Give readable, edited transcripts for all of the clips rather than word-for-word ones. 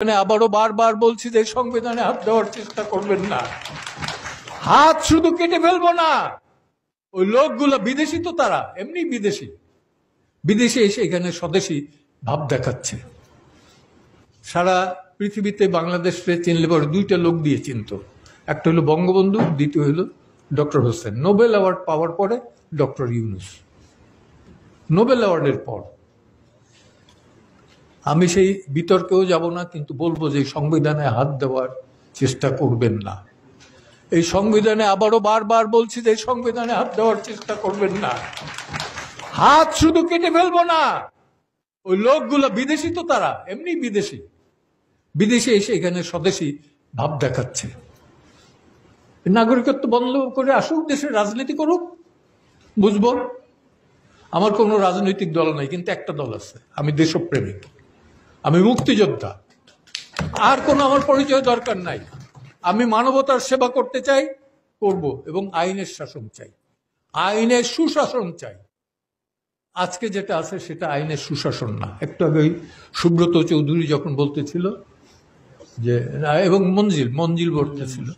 আবারও বারবার বলছি যে সংবিধানে হাত দেওয়ার চেষ্টা করবেন না। হাত শুধু কেটে ফেলবো না, ওই লোকগুলো বিদেশি, তো তারা এমনি বিদেশি, বিদেশে এসে এখানে স্বদেশি ভাব দেখাচ্ছে। সারা পৃথিবীতে বাংলাদেশে চিনলে পরে দুইটা লোক দিয়ে চিনত, একটা হলো বঙ্গবন্ধু, দ্বিতীয় হলো ডক্টর হোসেন। নোবেল অ্যাওয়ার্ড পাওয়ার পরে ডক্টর ইউনূস। নোবেল অ্যাওয়ার্ডের পর আমি সেই বিতর্কেও যাব না, কিন্তু বলবো যে সংবিধানে হাত দেওয়ার চেষ্টা করবেন না। এই সংবিধানে আবারও বারবার বলছি যে সংবিধানে হাত দেওয়ার চেষ্টা করবেন না। হাত শুধু কেটে ফেলবো না, ওই লোকগুলো বিদেশি, তো তারা এমনি বিদেশি, বিদেশে এসে এখানে স্বদেশি ভাব দেখাচ্ছে। নাগরিকত্ব বন্ধ করে আসুক, দেশের রাজনীতি করুক, বুঝবো। আমার কোনো রাজনৈতিক দল নাই, কিন্তু একটা দল আছে, আমি দেশপ্রেমিক, আমি মুক্তিযোদ্ধা। আর কোনো আমার পরিচয় দরকার নাই। আমি মানবতার সেবা করতে চাই, করব, এবং আইনের শাসন চাই, আইনের সুশাসন চাই। আজকে যেটা আছে সেটা আইনের সুশাসন না। একটু আগে সুব্রত চৌধুরী যখন বলতেছিল যে, এবং মঞ্জিল বলতেছিল,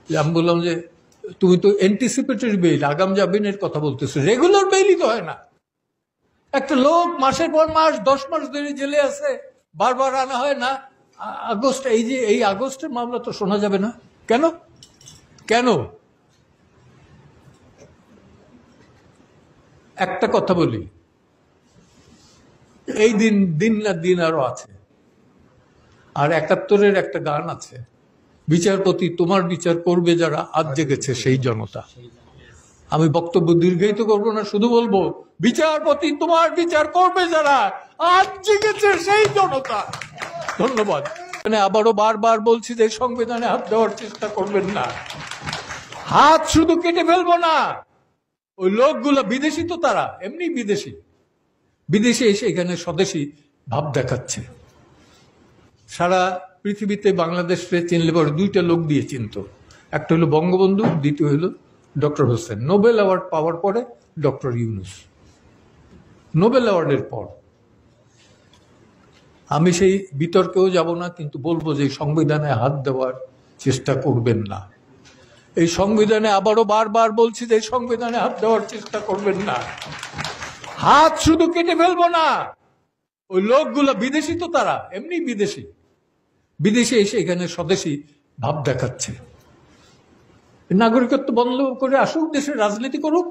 আমি বললাম যে তুমি তো অ্যান্টিসিপেটরি বেইল, আগাম জামিনের কথা বলতেছো, রেগুলার বেইলই তো হয় না। একটা লোক মাসের পর মাস 10 মাস ধরে জেলে আছে, বারবার আনা হয় না। আগস্ট, এই আগস্টের মামলা তো শোনা যাবে না কেন? কেন? একটা কথা বলি, এই দিন না দিন আরো আছে। আর 71-এর একটা গান আছে, বিচারপতি তোমার বিচার করবে যারা, আজ জেগেছে সেই জনতা। আমি বক্তব্য দীর্ঘায়িত করবো না, শুধু বলবো বিচারপতি তোমার বিচার করবে যারা, আজ জেগেছে সেই জনতা। ধন্যবাদ। আবারও বারবার বলছি যে সংবিধানে হাত দেওয়ার চেষ্টা করবেন না। হাত শুধু কেটে ফেলবো না, ওই লোকগুলো বিদেশি, তো তারা এমনি বিদেশি, বিদেশে এসে এখানে স্বদেশি ভাব দেখাচ্ছে। সারা পৃথিবীতে বাংলাদেশে চিনলে পরে দুইটা লোক দিয়ে চিনত, একটা হলো বঙ্গবন্ধু, দ্বিতীয় হলো ডক্টর হোসেন। নোবেল অ্যাওয়ার্ড পাওয়ার পরে ডক্টর ইউনূস। নোবেল অ্যাওয়ার্ডের পর আমি সেই বিতর্কেও যাব না, কিন্তু বলবো যে সংবিধানে হাত দেওয়ার চেষ্টা করবেন না। এই সংবিধানে আবারও বারবার বলছি যে সংবিধানে হাত দেওয়ার চেষ্টা করবেন না। হাত শুধু কেটে ফেলবো না, ওই লোকগুলো বিদেশি, তো তারা এমনি বিদেশি, বিদেশে এসে এখানে স্বদেশি ভাব দেখাচ্ছে। নাগরিকত্ব বন্ধ করে আসুক, দেশের রাজনীতি করুক,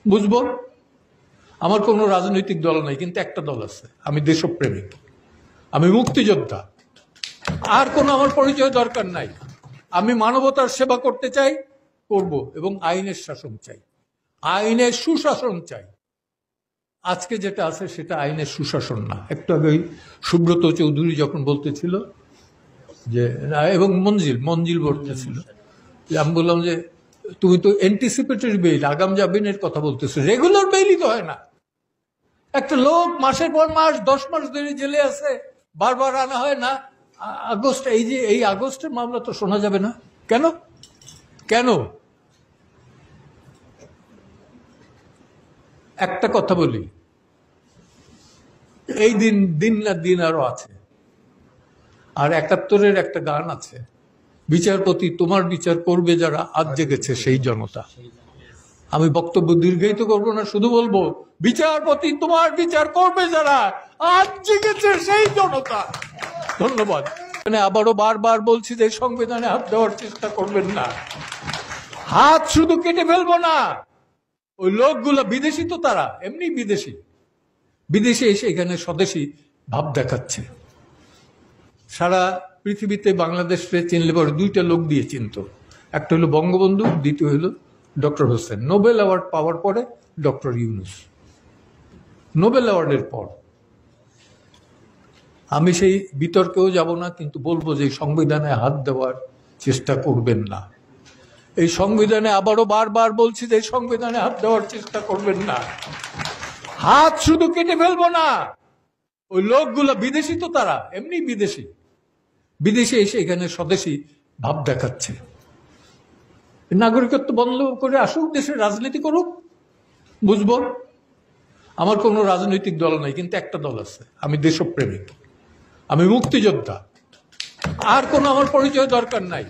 বুঝবো। আমার কোনো রাজনৈতিক দল নাই, কিন্তু একটা দল আছে, আমি দেশপ্রেমিক, আমি মুক্তিযোদ্ধা। আর কোনো আমার পরিচয় দরকার নাই। আমি মানবতার সেবা করতে চাই, করব, এবং আইনের শাসন চাই, আইনের সুশাসন চাই। আজকে যেটা আছে সেটা আইনের সুশাসন না। একটু আগে সুব্রত চৌধুরী যখন বলতেছিল যে, এবং মঞ্জিল বলতেছিল, আমি বললাম যে তুমি তো অ্যান্টিসিপেটরি বেইল, আগাম জামিনের কথা বলতেছো, রেগুলার বেইলই তো হয় না। একটা লোক মাসের পর মাস 10 মাস ধরে জেলে আছে, বারবার আনা হয় না। আগস্ট, এই আগস্টের মামলা তো শোনা যাবে না কেন? কেন? একটা কথা বলি, এই দিন না দিন আরো আছে। আর 71-এর একটা গান আছে, বিচারপতি তোমার বিচার করবে যারা, আজ জেগেছে সেই জনতা। আমি বক্তব্য দীর্ঘায়িত করবো না, শুধু বলবো বিচারপতি তোমার বিচার করবে যারা, আজ জেগেছে সেই জনতা। ধন্যবাদ। আবারও বারবার বলছি যে সংবিধানে হাত দেওয়ার চেষ্টা করবেন না। হাত শুধু কেটে ফেলবো না, ওই লোকগুলো বিদেশি, তো তারা এমনি বিদেশি, বিদেশে এসে এখানে স্বদেশি ভাব দেখাচ্ছে। সারা পৃথিবীতে বাংলাদেশে চিনলে পরে দুইটা লোক দিয়ে চিনত, একটা হলো বঙ্গবন্ধু, দ্বিতীয় হলো ডক্টর হোসেন। নোবেল অ্যাওয়ার্ড পাওয়ার পরে ডক্টর ইউনূস। নোবেল অ্যাওয়ার্ডের পর আমি সেই বিতর্কেও যাব না, কিন্তু বলবো যে সংবিধানে হাত দেওয়ার চেষ্টা করবেন না। এই সংবিধানে আবারও বারবার বলছি যে সংবিধানে হাত দেওয়ার চেষ্টা করবেন না। হাত শুধু কেটে ফেলবো না, ওই লোকগুলো বিদেশি, তো তারা এমনি বিদেশি, বিদেশে এসে এখানে স্বদেশি ভাব দেখাচ্ছে। নাগরিকত্ব বন্ধ করে আসুক, দেশের রাজনীতি করুক, বুঝবো। আমার কোনো রাজনৈতিক দল নাই, কিন্তু একটা দল আছে, আমি দেশপ্রেমিক, আমি মুক্তিযোদ্ধা। আর কোনো আমার পরিচয় দরকার নাই।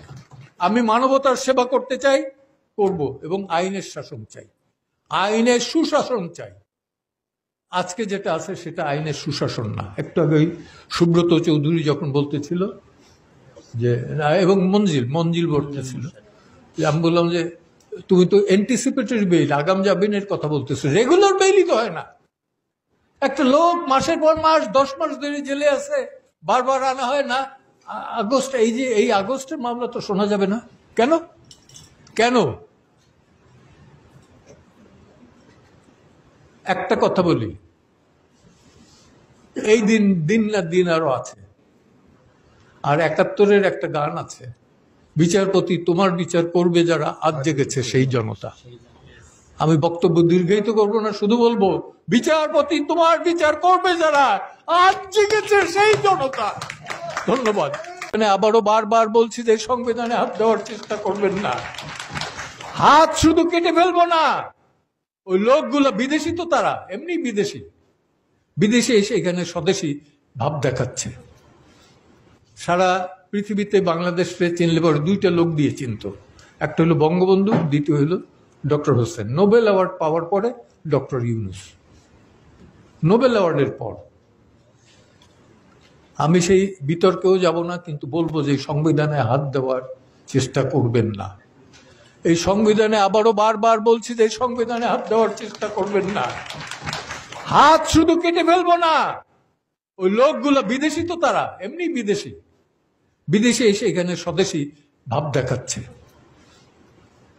আমি মানবতার সেবা করতে চাই, করব, এবং আইনের শাসন চাই, আইনের সুশাসন চাই। আজকে যেটা আছে সেটা আইনের সুশাসন না। একটু আগে ওই সুব্রত চৌধুরী যখন বলতেছিল যে এবং মঞ্জিল বলতেছিল, আমি বললাম যে তুমি তো অ্যান্টিসিপেটরি বেইল, আগাম জামিনের কথা বলতেছো, রেগুলার বেইলই তো হয় না। একটা লোক মাসের পর মাস 10 মাস ধরে জেলে আছে, বারবার আনা হয় না। আগস্ট, এই আগস্টের মামলা তো শোনা যাবে না কেন? কেন? একটা কথা বলি, এই দিন না দিন আরো আছে। আর 71-এর একটা গান আছে, বিচারপতি তোমার বিচার করবে যারা, আজ জেগেছে সেই জনতা। আমি বক্তব্য দীর্ঘায়িত করবো না, শুধু বলবো বিচারপতি তোমার বিচার করবে যারা, আজ জেগেছে সেই জনতা। ধন্যবাদ। আবারও বারবার বলছি যে সংবিধানে হাত দেওয়ার চেষ্টা করবেন না। হাত শুধু কেটে ফেলবো না, ওই লোকগুলো বিদেশি তো, তারা এমনি বিদেশে এসে এখানে স্বদেশী ভাব দেখাচ্ছে। সারা পৃথিবীতে বাংলাদেশে চিনলে পরে দুইটা লোক দিয়ে চিনত, একটা হলো বঙ্গবন্ধু, দ্বিতীয় হলো ডক্টর হোসেন। নোবেল অ্যাওয়ার্ড পাওয়ার পরে ডক্টর ইউনূস। নোবেল অ্যাওয়ার্ডের পর আমি সেই বিতর্কেও যাব না, কিন্তু বলবো যে সংবিধানে হাত দেওয়ার চেষ্টা করবেন না। এই সংবিধানে আবারও বারবার বলছি যে সংবিধানে হাত দেওয়ার চেষ্টা করবেন না। হাত শুধু কেটে ফেলবো না, ওই লোকগুলো বিদেশি তো, তারা এমনি বিদেশে এসে এখানে স্বদেশী ভাব দেখাচ্ছে।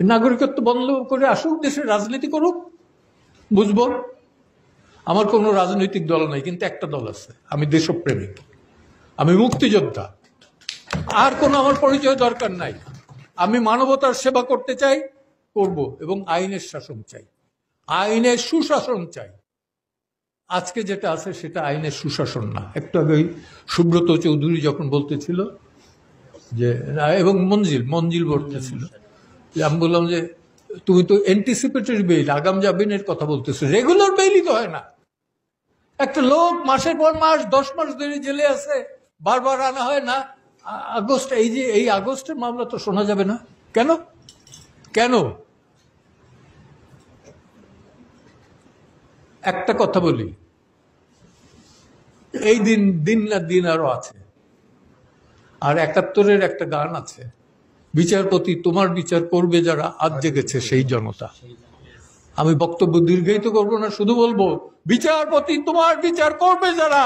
নাগরিকত্ব বন্ধ করে আসুক, দেশের রাজনীতি করুক, বুঝবো। আমার কোনো রাজনৈতিক দল নাই, কিন্তু একটা দল আছে, আমি দেশপ্রেমিক, আমি মুক্তিযোদ্ধা। আর কোনো আমার পরিচয় দরকার নাই। আমি মানবতার সেবা করতে চাই, করব, এবং আইনের শাসন চাই, আইনের সুশাসন চাই। আজকে যেটা আছে সেটা আইনের সুশাসন না। একটু আগে ওই সুব্রত চৌধুরী যখন বলতেছিল যে এবং মঞ্জিল বলতেছিল, আমি বললাম যে তুমি তো অ্যান্টিসিপেটরি বেইল, আগাম জামিনের কথা বলতেছো, রেগুলার বেইলই তো হয় না। একটা লোক মাসের পর মাস 10 মাস ধরে জেলে আছে, বারবার আনা হয় না। আগস্ট, এই আগস্টের মামলা তো শোনা যাবে না কেন? কেন? একটা কথা বলি, এই দিন না দিন আরো আছে। আর 71-এর একটা গান আছে, বিচারপতি তোমার বিচার করবে যারা, আজ জেগেছে সেই জনতা। আমি বক্তব্য দীর্ঘায়িত করবো না, শুধু বলবো বিচারপতি তোমার বিচার করবে যারা,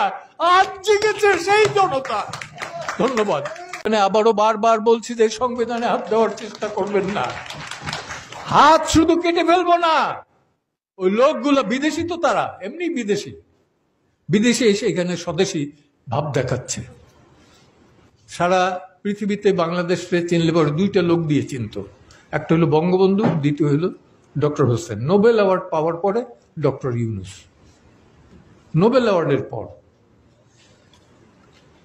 আজ জেগেছে সেই জনতা। ধন্যবাদ। আবারও বারবার বলছি যে সংবিধানে হাত দেওয়ার চেষ্টা করবেন না। হাত শুধু কেটে ফেলবো না, ওই লোকগুলো বিদেশি তো, তারা এমনি বিদেশে এসে এখানে স্বদেশী ভাব দেখাচ্ছে। সারা পৃথিবীতে বাংলাদেশে চিনলে পরে দুইটা লোক দিয়ে চিনত, একটা হলো বঙ্গবন্ধু, দ্বিতীয় হলো ডক্টর হোসেন। নোবেল অ্যাওয়ার্ড পাওয়ার পরে ডক্টর ইউনূস। নোবেল অ্যাওয়ার্ডের পর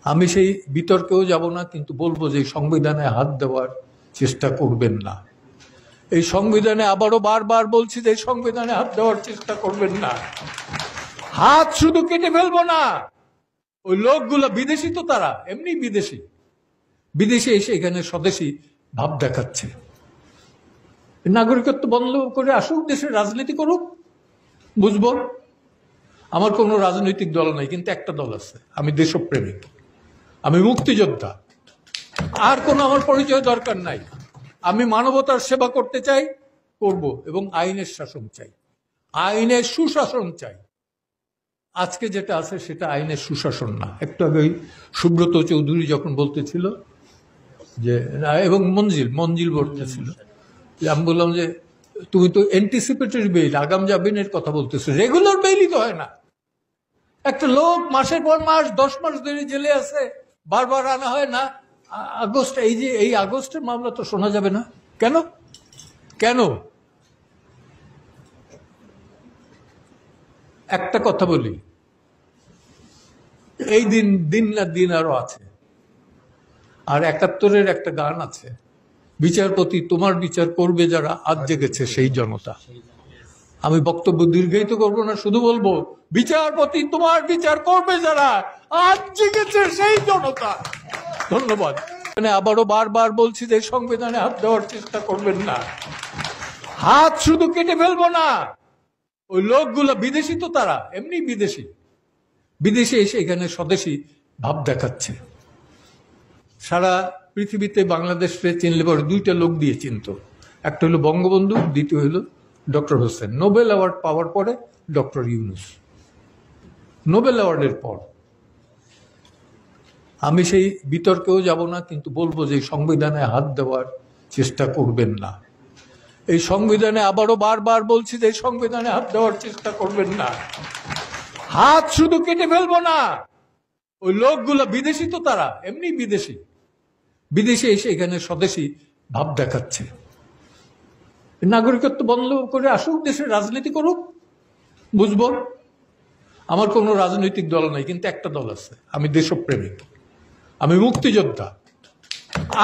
আমি সেই বিতর্কেও যাব না, কিন্তু বলবো যে সংবিধানে হাত দেওয়ার চেষ্টা করবেন না। এই সংবিধানে আবারও বারবার বলছি যে সংবিধানে হাত দেওয়ার চেষ্টা করবেন না। হাত শুধু কেটে ফেলবো না, ওই লোকগুলো বিদেশি তো, তারা এমনি বিদেশে এসে এখানে স্বদেশী ভাব দেখাচ্ছে। নাগরিকত্ব বন্ধ করে আসুক, দেশের রাজনীতি করুক, বুঝবো। আমার কোনো রাজনৈতিক দল নাই, কিন্তু একটা দল আছে, আমি দেশপ্রেমিক, আমি মুক্তিযোদ্ধা। আর কোনো আমার পরিচয় দরকার নাই। আমি মানবতার সেবা করতে চাই, করব, এবং আইনের শাসন চাই, আইনের সুশাসন চাই। আজকে যেটা আছে সেটা আইনের সুশাসন না। একটু আগে ওই সুব্রত চৌধুরী যখন বলতেছিল যে এবং মঞ্জিল বলতেছিল, আমি বললাম যে তুমি তো অ্যান্টিসিপেটরি বেইল, আগাম জামিনের কথা বলতেছো, রেগুলার বেইলই তো হয় না। একটা লোক মাসের পর মাস 10 মাস ধরে জেলে আছে, বারবার আনা হয় না। আগস্ট, এই আগস্টের মামলা তো শোনা যাবে না কেন? কেন? একটা কথা বলি, এই দিন না দিন আরো আছে। আর 71-এর একটা গান আছে, বিচারপতি তোমার বিচার করবে যারা, আজ জেগেছে সেই জনতা। আমি বক্তব্য দীর্ঘায়িত করবো না, শুধু বলবো বিচারপতি তোমার বিচার করবে যারা, আজ জেগেছে সেই জনতা। ধন্যবাদ। মানে আবারও বারবার বলছি যে সংবিধানে হাত দেওয়ার চেষ্টা করবেন না। হাত শুধু কেটে ফেলবো না, ওই লোকগুলো বিদেশি, তো তারা এমনি বিদেশি, বিদেশে এসে এখানে স্বদেশী ভাব দেখাচ্ছে। সারা পৃথিবীতে বাংলাদেশে চিনলে পরে দুইটা লোক দিয়ে চিনত, একটা হলো বঙ্গবন্ধু, দ্বিতীয় হলো ডক্টর হোসেন। নোবেল অ্যাওয়ার্ড পাওয়ার পরে ডক্টর ইউনূস। নোবেল অ্যাওয়ার্ডের পর আমি সেই বিতর্কেও যাব না, কিন্তু বলবো যে সংবিধানে হাত দেওয়ার চেষ্টা করবেন না। এই সংবিধানে আবারও বারবার বলছি যে সংবিধানে হাত দেওয়ার চেষ্টা করবেন না। হাত শুধু কেটে ফেলবো না, ওই লোকগুলো বিদেশি, তো তারা এমনি বিদেশি, বিদেশে এসে এখানে স্বদেশী ভাব দেখাচ্ছে। নাগরিকত্ব বন্ধ করে আসুক, দেশে রাজনীতি করুক, বুঝবো। আমার কোনো রাজনৈতিক দল নাই, কিন্তু একটা দল আছে, আমি দেশপ্রেমিক, আমি মুক্তিযোদ্ধা।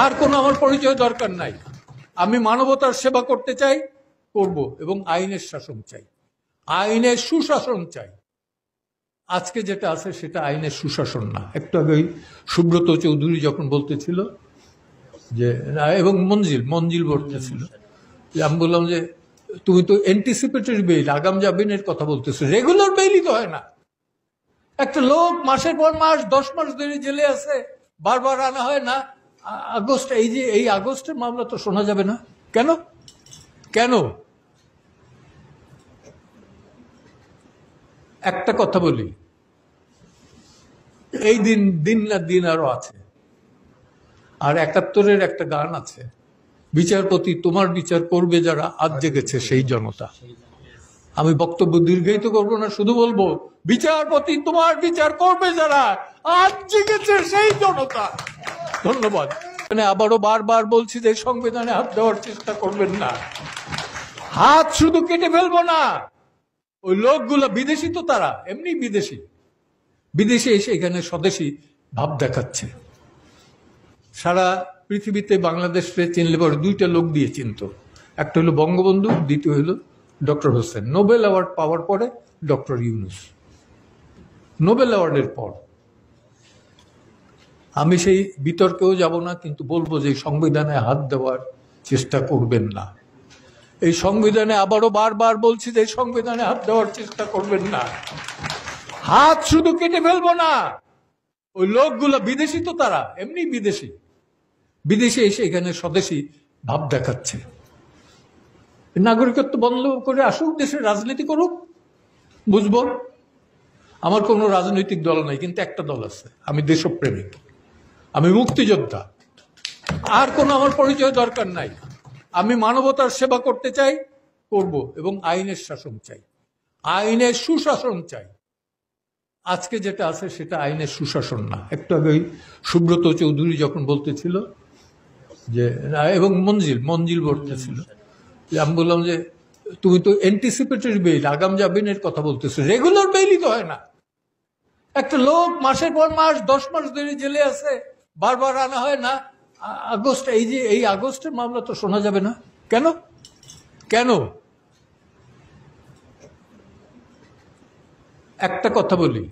আর কোনো আমার পরিচয় দরকার নাই। আমি মানবতার সেবা করতে চাই, করব, এবং আইনের শাসন চাই, আইনের সুশাসন চাই। আজকে যেটা আছে সেটা আইনের সুশাসন না। একটু আগে সুব্রত চৌধুরী যখন বলতেছিল যে, এবং মঞ্জিল বলতেছিল, আমি বললাম যে তুমি তো অ্যান্টিসিপেটরি বেইল, আগাম জামিনের কথা বলতেছো, রেগুলার বেইলই তো হয় না। একটা লোক মাসের পর মাস 10 মাস ধরে জেলে আছে, বারবার আনা হয় না। আগস্ট, এই আগস্টের মামলা তো শোনা যাবে না কেন? কেন? একটা কথা বলি, এই দিন না দিন আরো আছে। আর 71-এর একটা গান আছে, বিচারপতি তোমার বিচার করবে যারা, আজ জেগেছে সেই জনতা। আমি বক্তব্য দীর্ঘায়িত করবো না, শুধু বলবো বিচারপতি তোমার বিচার করবে যারা, আজ জেগেছে সেই জনতা। ধন্যবাদ। মানে আবারও বারবার বলছি যে সংবিধানে হাত দেওয়ার চেষ্টা করবেন না। হাত শুধু কেটে ফেলবো না, ওই লোকগুলো বিদেশি, তো তারা এমনি বিদেশি, বিদেশে এসে এখানে স্বদেশী ভাব দেখাচ্ছে। সারা পৃথিবীতে বাংলাদেশে চিনলে পরে দুইটা লোক দিয়ে চিনত, একটা হলো বঙ্গবন্ধু, দ্বিতীয় হলো ডক্টর হোসেন। নোবেল অ্যাওয়ার্ড পাওয়ার পরে ডক্টর ইউনূস। নোবেল অ্যাওয়ার্ডের পর আমি সেই বিতর্কেও যাব না, কিন্তু বলবো যে সংবিধানে হাত দেওয়ার চেষ্টা করবেন না। এই সংবিধানে আবারও বারবার বলছি যে সংবিধানে হাত দেওয়ার চেষ্টা করবেন না। হাত শুধু কেটে ফেলবো না, ওই লোকগুলো বিদেশি, তো তারা এমনি বিদেশি, বিদেশে এসে এখানে স্বদেশী ভাব দেখাচ্ছে। নাগরিকত্ব বন্ধ করে আসুক, দেশে রাজনীতি করুক, বুঝবো। আমার কোনো রাজনৈতিক দল নাই, কিন্তু একটা দল আছে, আমি দেশপ্রেমিক, আমি মুক্তিযোদ্ধা। আর কোনো আমার পরিচয় দরকার নাই। আমি মানবতার সেবা করতে চাই, করব, এবং আইনের শাসন চাই, আইনের সুশাসন চাই। আজকে যেটা আছে সেটা আইনের সুশাসন না। একটু আগে সুব্রত চৌধুরী যখন বলতেছিল যে, এবং মঞ্জিল বলতেছিল, আমি বললাম যে তুমি তো অ্যান্টিসিপেটরি বেইল, আগাম জামিনের কথা বলতেছো, রেগুলার বেইলই তো হয় না। একটা লোক মাসের পর মাস 10 মাস ধরে জেলে আছে, বারবার আনা হয় না। আগস্ট, এই আগস্টের মামলা তো শোনা যাবে না কেন? কেন? একটা কথা বলি,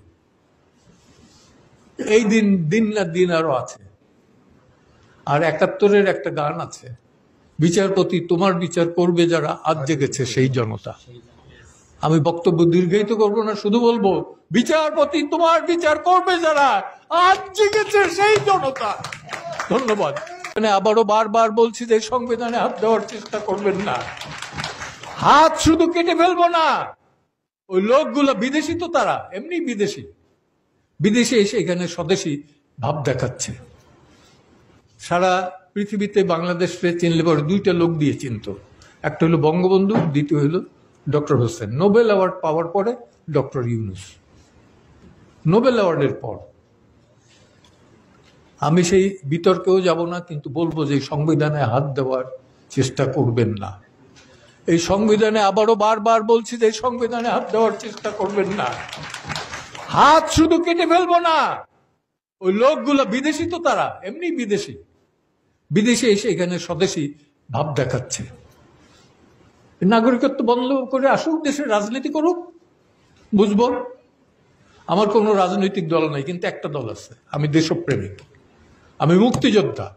এই দিন না দিন আরো আছে। আর 71-এর একটা গান আছে, বিচারপতি তোমার বিচার করবে যারা, আজ জেগেছে সেই জনতা। আমি বক্তব্য দীর্ঘায়িত করবো না, শুধু বলবো বিচারপতি তোমার বিচার করবে যারা, আজ জেগেছে সেই জনতা। ধন্যবাদ। মানে আবারও বারবার বলছি যে সংবিধানে হাত দেওয়ার চেষ্টা করবেন না। হাত শুধু কেটে ফেলবো না, ওই লোকগুলো বিদেশি, তো তারা এমনি বিদেশি, বিদেশে এসে এখানে স্বদেশী ভাব দেখাচ্ছে। সারা পৃথিবীতে বাংলাদেশে চিনলে পরে দুইটা লোক দিয়ে চিনত, একটা হলো বঙ্গবন্ধু, দ্বিতীয় হলো ডক্টর হোসেন। নোবেল অ্যাওয়ার্ড পাওয়ার পরে ডক্টর ইউনূস। নোবেল অ্যাওয়ার্ডের পর আমি সেই বিতর্কেও যাব না, কিন্তু বলবো যে সংবিধানে হাত দেওয়ার চেষ্টা করবেন না। এই সংবিধানে আবারও বারবার বলছি যে সংবিধানে হাত দেওয়ার চেষ্টা করবেন না। হাত শুধু কেটে ফেলবো না, ওই লোকগুলো বিদেশি, তো তারা এমনি বিদেশি, বিদেশে এসে এখানে স্বদেশী ভাব দেখাচ্ছে। নাগরিকত্ব বন্ধ করে আসুক, দেশে রাজনীতি করুক, বুঝবো। আমার কোনো রাজনৈতিক দল নাই, কিন্তু একটা দল আছে, আমি দেশপ্রেমিক, আমি মুক্তিযোদ্ধা,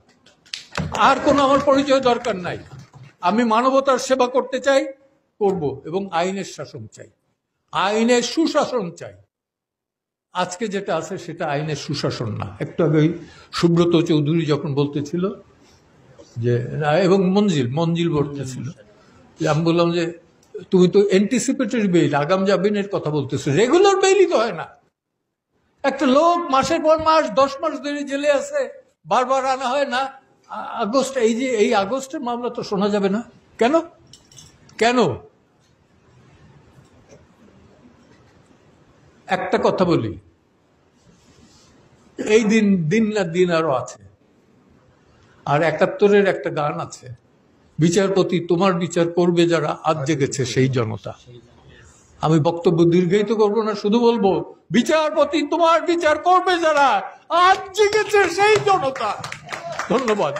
আর কোনো আমার পরিচয় দরকার নাই। আমি মানবতার সেবা করতে চাই, করব, এবং আইনের শাসন চাই, আইনের সুশাসন চাই। আজকে যেটা আছে সেটা আইনের সুশাসন না। একটু আগে সুব্রত চৌধুরী যখন বলতেছিল যে, এবং মঞ্জিল বলতেছিল, আমি বললাম যে তুমি তো অ্যান্টিসিপেটরি বেইল, আগাম জামিনের কথা বলতেছো, রেগুলার বেইলই তো হয় না। একটা লোক মাসের পর মাস 10 মাস ধরে জেলে আছে, বারবার আনা হয় না। আগস্ট, এই আগস্টের মামলা তো শোনা যাবে না কেন? কেন? একটা কথা বলি, এই দিন না দিন আরো আছে। আর 71-এর একটা গান আছে, বিচারপতি তোমার বিচার করবে যারা, আজ জেগেছে সেই জনতা। আমি বক্তব্য দীর্ঘায়িত করব না, শুধু বলবো বিচারপতি তোমার বিচার করবে যারা, আজ জেগেছে সেই জনতা। ধন্যবাদ।